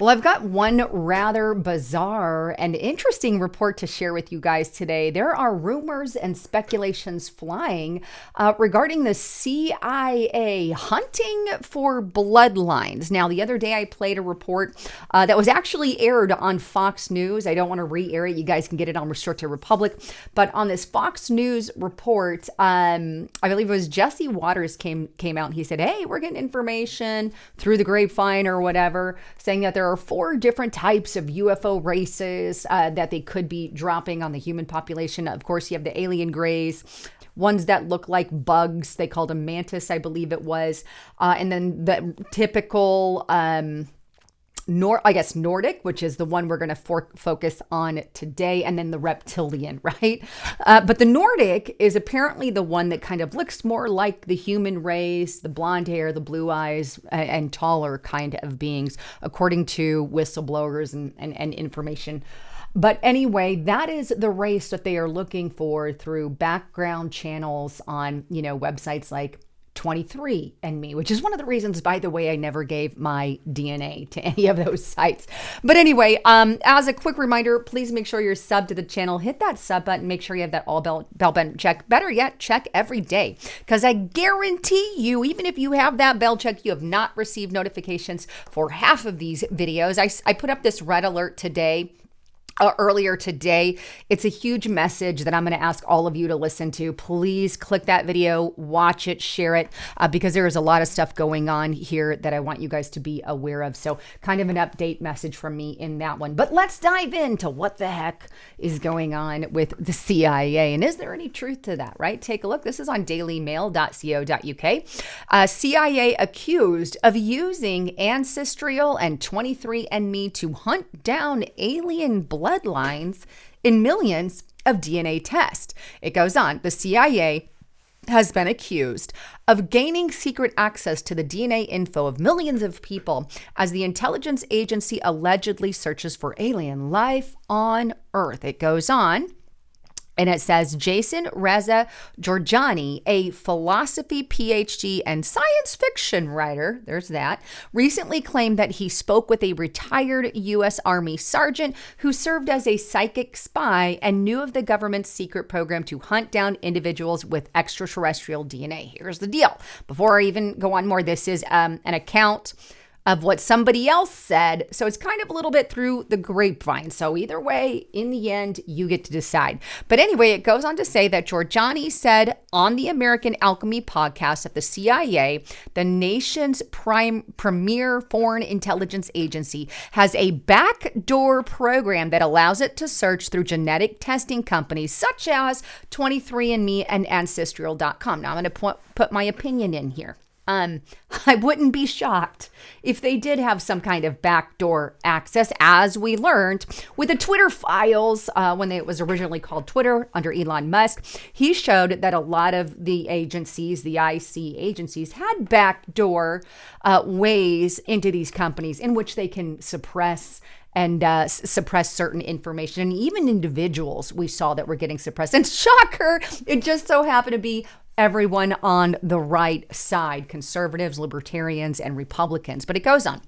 Well, I've got one rather bizarre and interesting report to share with you guys today. There are rumors and speculations flying regarding the CIA hunting for bloodlines. Now, the other day I played a report that was actually aired on Fox News. I don't want to re-air it. You guys can get it on Restricted Republic. But on this Fox News report, I believe it was Jesse Waters came out and he said, hey, we're getting information through the grapevine or whatever, saying that there are 4 different types of UFO races that they could be dropping on the human population. Of course, you have the alien grays, ones that look like bugs. They called them mantis, I believe it was. And then the typical Nordic, which is the one we're going to focus on today, and then the reptilian, right? But the Nordic is apparently the one that kind of looks more like the human race, the blonde hair, the blue eyes, and taller kind of beings, according to whistleblowers and information. But anyway, that is the race that they are looking for through background channels on, websites like 23andMe, which is one of the reasons, by the way, I never gave my DNA to any of those sites. But anyway, as a quick reminder, please make sure you're subbed to the channel. Hit that sub button. Make sure you have that all bell button check. Better yet, check every day, because I guarantee you, even if you have that bell check, you have not received notifications for half of these videos. I put up this red alert today. Earlier today. It's a huge message that I'm going to ask all of you to listen to. Please click that video, watch it, share it, because there is a lot of stuff going on here that I want you guys to be aware of. So kind of an update message from me in that one. But let's dive into what the heck is going on with the CIA. And is there any truth to that, right? Take a look. This is on dailymail.co.uk. CIA accused of using Ancestral and 23andMe to hunt down alien bloodlines in millions of DNA tests. It goes on. The CIA has been accused of gaining secret access to the DNA info of millions of people as the intelligence agency allegedly searches for alien life on Earth. It goes on. And it says, Jason Reza Georgiani, a philosophy PhD and science fiction writer, there's that, recently claimed that he spoke with a retired U.S. Army sergeant who served as a psychic spy and knew of the government's secret program to hunt down individuals with extraterrestrial DNA. Here's the deal. Before I even go on more, this is an account of what somebody else said. So it's kind of a little bit through the grapevine. So either way, in the end, you get to decide. But anyway, it goes on to say that Georgiani said on the American Alchemy podcast that the CIA, the nation's premier foreign intelligence agency, has a backdoor program that allows it to search through genetic testing companies such as 23andMe and Ancestral.com. Now I'm going to put my opinion in here. I wouldn't be shocked if they did have some kind of backdoor access, as we learned with the Twitter files when it was originally called Twitter under Elon Musk. He showed that a lot of the agencies, the IC agencies, had backdoor ways into these companies in which they can suppress certain information. And even individuals we saw that were getting suppressed. And shocker, it just so happened to be everyone on the right side, conservatives, libertarians, and Republicans. But it goes on.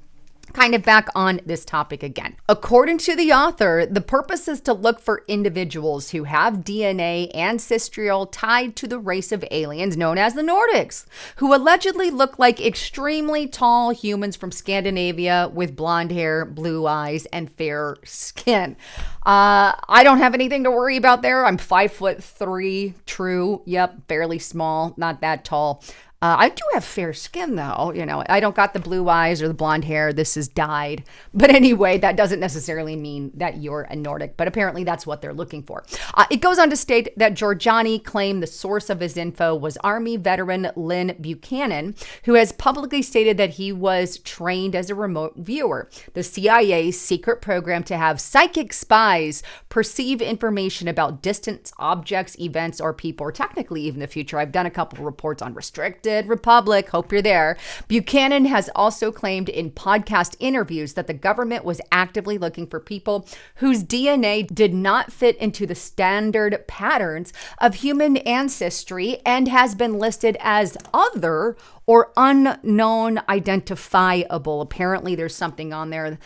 Kind of back on this topic again. According to the author, the purpose is to look for individuals who have DNA ancestral tied to the race of aliens known as the Nordics, who allegedly look like extremely tall humans from Scandinavia with blonde hair, blue eyes, and fair skin. I don't have anything to worry about there. I'm 5'3", true. Yep, fairly small, not that tall. I do have fair skin, though. I don't got the blue eyes or the blonde hair. This is dyed. But anyway, that doesn't necessarily mean that you're a Nordic, but apparently that's what they're looking for. It goes on to state that Georgiani claimed the source of his info was Army veteran Lynn Buchanan, who has publicly stated that he was trained as a remote viewer. The CIA's secret program to have psychic spies perceive information about distant objects, events, or people, or technically even the future. I've done a couple of reports on Restricted Republic. Hope you're there. Buchanan has also claimed in podcast interviews that the government was actively looking for people whose DNA did not fit into the standard patterns of human ancestry and has been listed as other or unknown identifiable. Apparently there's something on there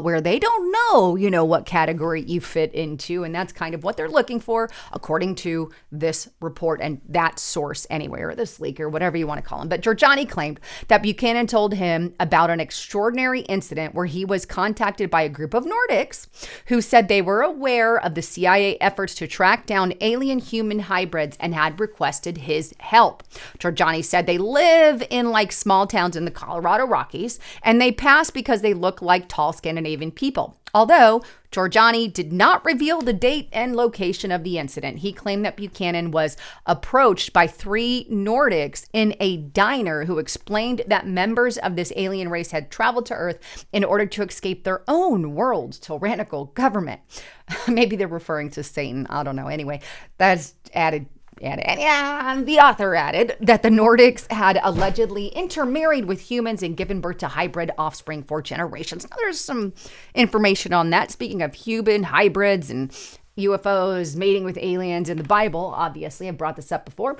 where they don't know, what category you fit into. And that's kind of what they're looking for, according to this report and that source anyway, or this leak or whatever you want to call him. But Giorgiani claimed that Buchanan told him about an extraordinary incident where he was contacted by a group of Nordics who said they were aware of the CIA efforts to track down alien human hybrids and had requested his help. Giorgiani said they live in like small towns in the Colorado Rockies, and they pass because they look like tall Scandinavian people. Although Giorgiani did not reveal the date and location of the incident, he claimed that Buchanan was approached by 3 Nordics in a diner who explained that members of this alien race had traveled to Earth in order to escape their own world's tyrannical government. Maybe they're referring to Satan. I don't know. Anyway, that's added. And the author added that the Nordics had allegedly intermarried with humans and given birth to hybrid offspring for generations. Now, there's some information on that. Speaking of human hybrids and UFOs mating with aliens in the Bible, obviously, I've brought this up before.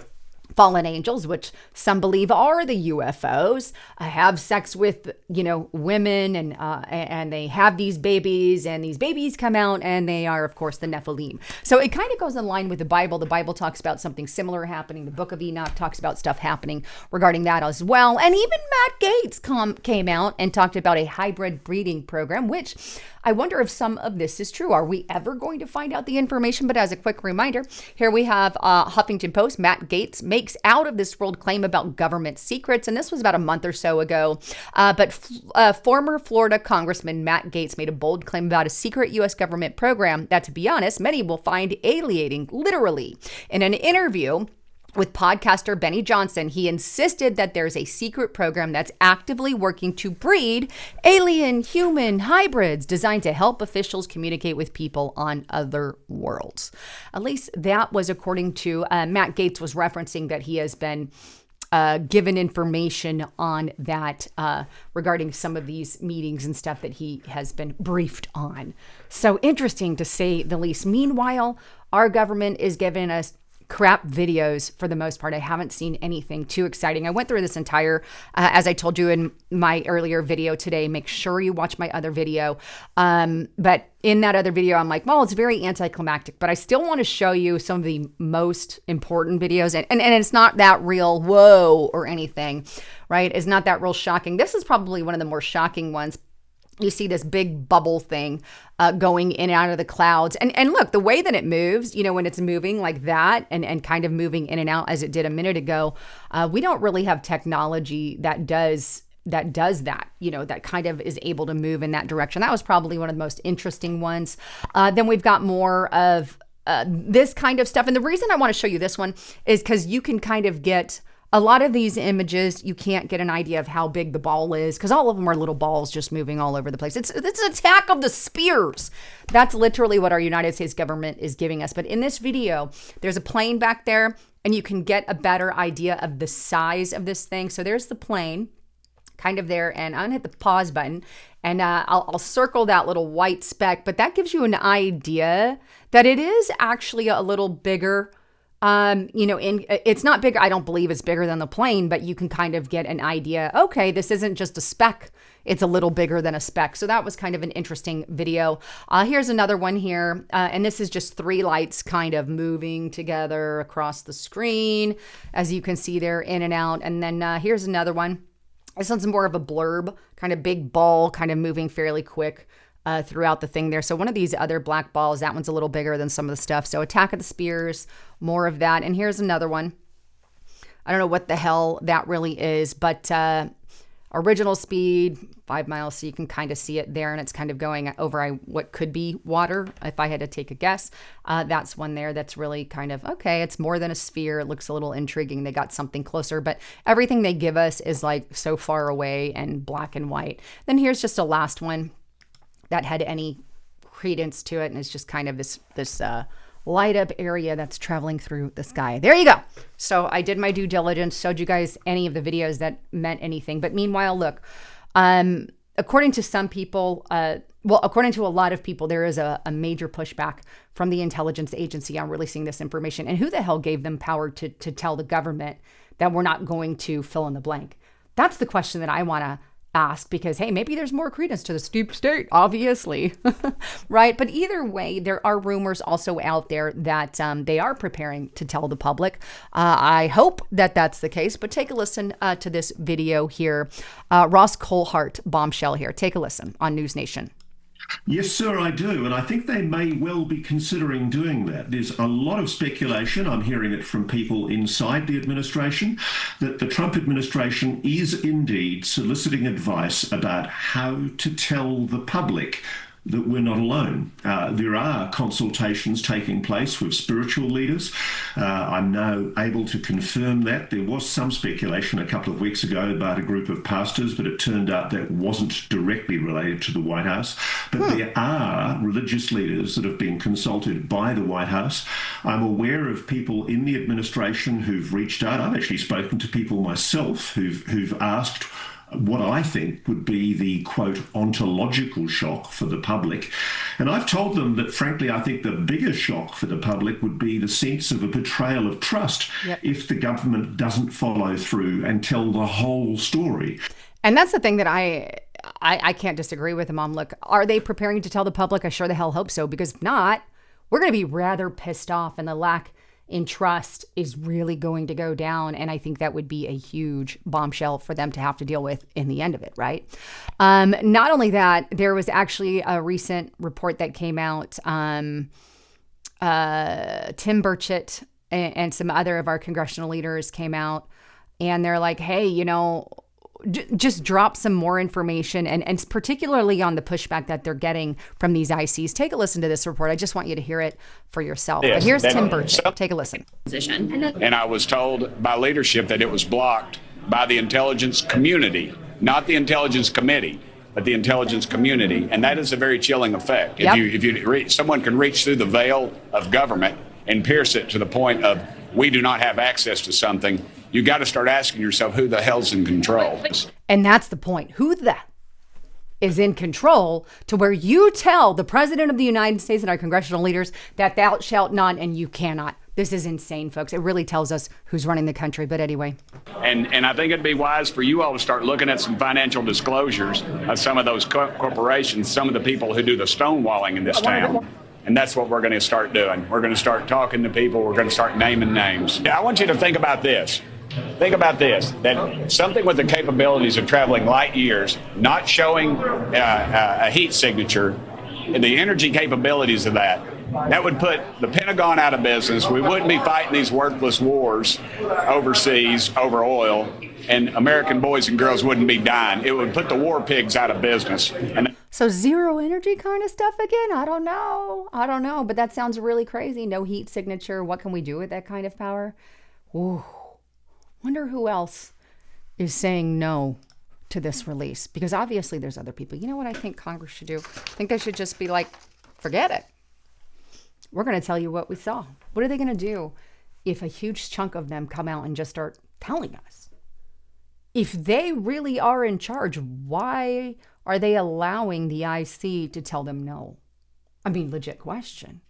Fallen angels, which some believe are the UFOs, have sex with, women and they have these babies, and these babies come out and they are, of course, the Nephilim. So it kind of goes in line with the Bible. The Bible talks about something similar happening. The Book of Enoch talks about stuff happening regarding that as well. And even Matt Gaetz came out and talked about a hybrid breeding program, which I wonder if some of this is true. Are we ever going to find out the information? But as a quick reminder, here we have Huffington Post. Matt Gaetz makes out of this world claim about government secrets. And this was about a month or so ago. But former Florida Congressman Matt Gaetz made a bold claim about a secret U.S. government program that, to be honest, many will find alienating, literally. In an interview with podcaster Benny Johnson, he insisted that there's a secret program that's actively working to breed alien-human hybrids designed to help officials communicate with people on other worlds. At least that was according to Matt Gaetz was referencing that he has been given information on that regarding some of these meetings and stuff that he has been briefed on. So interesting to say the least. Meanwhile, our government is giving us crap videos for the most part. I haven't seen anything too exciting. I went through this entire, as I told you in my earlier video today, make sure you watch my other video. But in that other video, I'm like, well, it's very anticlimactic, but I still want to show you some of the most important videos. And it's not that real, whoa, or anything, right? It's not that real shocking. This is probably one of the more shocking ones. You see this big bubble thing going in and out of the clouds. And look, the way that it moves, when it's moving like that and kind of moving in and out as it did a minute ago, we don't really have technology that does that, that kind of is able to move in that direction. That was probably one of the most interesting ones. Then we've got more of this kind of stuff. And the reason I want to show you this one is because you can kind of get a lot of these images, you can't get an idea of how big the ball is because all of them are little balls just moving all over the place. It's an attack of the spears. That's literally what our United States government is giving us. But in this video, there's a plane back there and you can get a better idea of the size of this thing. So there's the plane kind of there, and I'm gonna hit the pause button and I'll circle that little white speck, but that gives you an idea that it is actually a little bigger. It's not big. I don't believe it's bigger than the plane, but you can kind of get an idea. Okay, this isn't just a speck. It's a little bigger than a speck. So that was kind of an interesting video. Here's another one here. And this is just 3 lights kind of moving together across the screen. As you can see, they're in and out. And then here's another one. This one's more of a blurb, kind of big ball, kind of moving fairly quick throughout the thing there. So one of these other black balls, that one's a little bigger than some of the stuff. So Attack of the Spears, more of that. And here's another one. I don't know what the hell that really is, but original speed, 5 miles. So you can kind of see it there. And it's kind of going over what could be water, if I had to take a guess. That's one there that's really kind of, okay, it's more than a sphere. It looks a little intriguing. They got something closer, but everything they give us is like so far away and black and white. Then here's just a last one that had any credence to it. And it's just kind of this light up area that's traveling through the sky. There you go. So I did my due diligence, showed you guys any of the videos that meant anything. But meanwhile, look, according to some people, according to a lot of people, there is a major pushback from the intelligence agency on releasing this information. And who the hell gave them power to tell the government that we're not going to fill in the blank? That's the question that I want to ask, because, hey, maybe there's more credence to the deep state, obviously, right? But either way, there are rumors also out there that they are preparing to tell the public. I hope that that's the case, but take a listen to this video here. Ross Coulthart bombshell here. Take a listen on News Nation. Yes, sir, I do. And I think they may well be considering doing that. There's a lot of speculation. I'm hearing it from people inside the administration that the Trump administration is indeed soliciting advice about how to tell the public that we're not alone. There are consultations taking place with spiritual leaders. I'm now able to confirm that. There was some speculation a couple of weeks ago about a group of pastors, but it turned out that wasn't directly related to the White House. But there are religious leaders that have been consulted by the White House. I'm aware of people in the administration who've reached out. I've actually spoken to people myself who've asked what I think would be the, quote, ontological shock for the public. And I've told them that, frankly, I think the bigger shock for the public would be the sense of a betrayal of trust if the government doesn't follow through and tell the whole story. And that's the thing that I can't disagree with, Mom. Look, are they preparing to tell the public? I sure the hell hope so, because if not, we're going to be rather pissed off, and the lack in trust is really going to go down. And I think that would be a huge bombshell for them to have to deal with in the end of it, right? Not only that, there was actually a recent report that came out. Tim Burchett and some other of our congressional leaders came out, and they're like, hey, you know, just drop some more information, and particularly on the pushback that they're getting from these ICs. Take a listen to this report. I just want you to hear it for yourself. Yes, but here's Tim Burchett. Take a listen. And I was told by leadership that it was blocked by the intelligence community, not the intelligence committee, but the intelligence community. And that is a very chilling effect. If someone can reach through the veil of government and pierce it to the point of we do not have access to something, you got to start asking yourself, who the hell's in control? And that's the point. Who the is in control, to where you tell the president of the United States and our congressional leaders that thou shalt not and you cannot. This is insane, folks. It really tells us who's running the country. But anyway. And I think it'd be wise for you all to start looking at some financial disclosures of some of those corporations, some of the people who do the stonewalling in this town. And that's what we're going to start doing. We're going to start talking to people. We're going to start naming names. I want you to think about this. Think about this, that something with the capabilities of traveling light years, not showing a heat signature, and the energy capabilities of that would put the Pentagon out of business. We wouldn't be fighting these worthless wars overseas over oil, and American boys and girls wouldn't be dying. It would put the war pigs out of business. So zero energy kind of stuff again? I don't know. But that sounds really crazy. No heat signature. What can we do with that kind of power? Ooh. Wonder who else is saying no to this release, because obviously there's other people. You know what I think Congress should do? I think they should just be like, forget it. We're going to tell you what we saw. What are they going to do if a huge chunk of them come out and just start telling us? If they really are in charge, why are they allowing the IC to tell them no? I mean, legit question.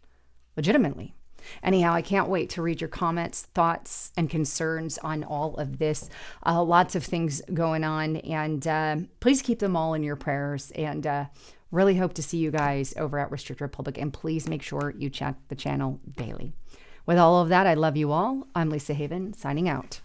Legitimately. Anyhow, I can't wait to read your comments, thoughts, and concerns on all of this. Lots of things going on, and please keep them all in your prayers. And really hope to see you guys over at Restrict Republic. And please make sure you check the channel daily. With all of that, I love you all. I'm Lisa Haven, signing out.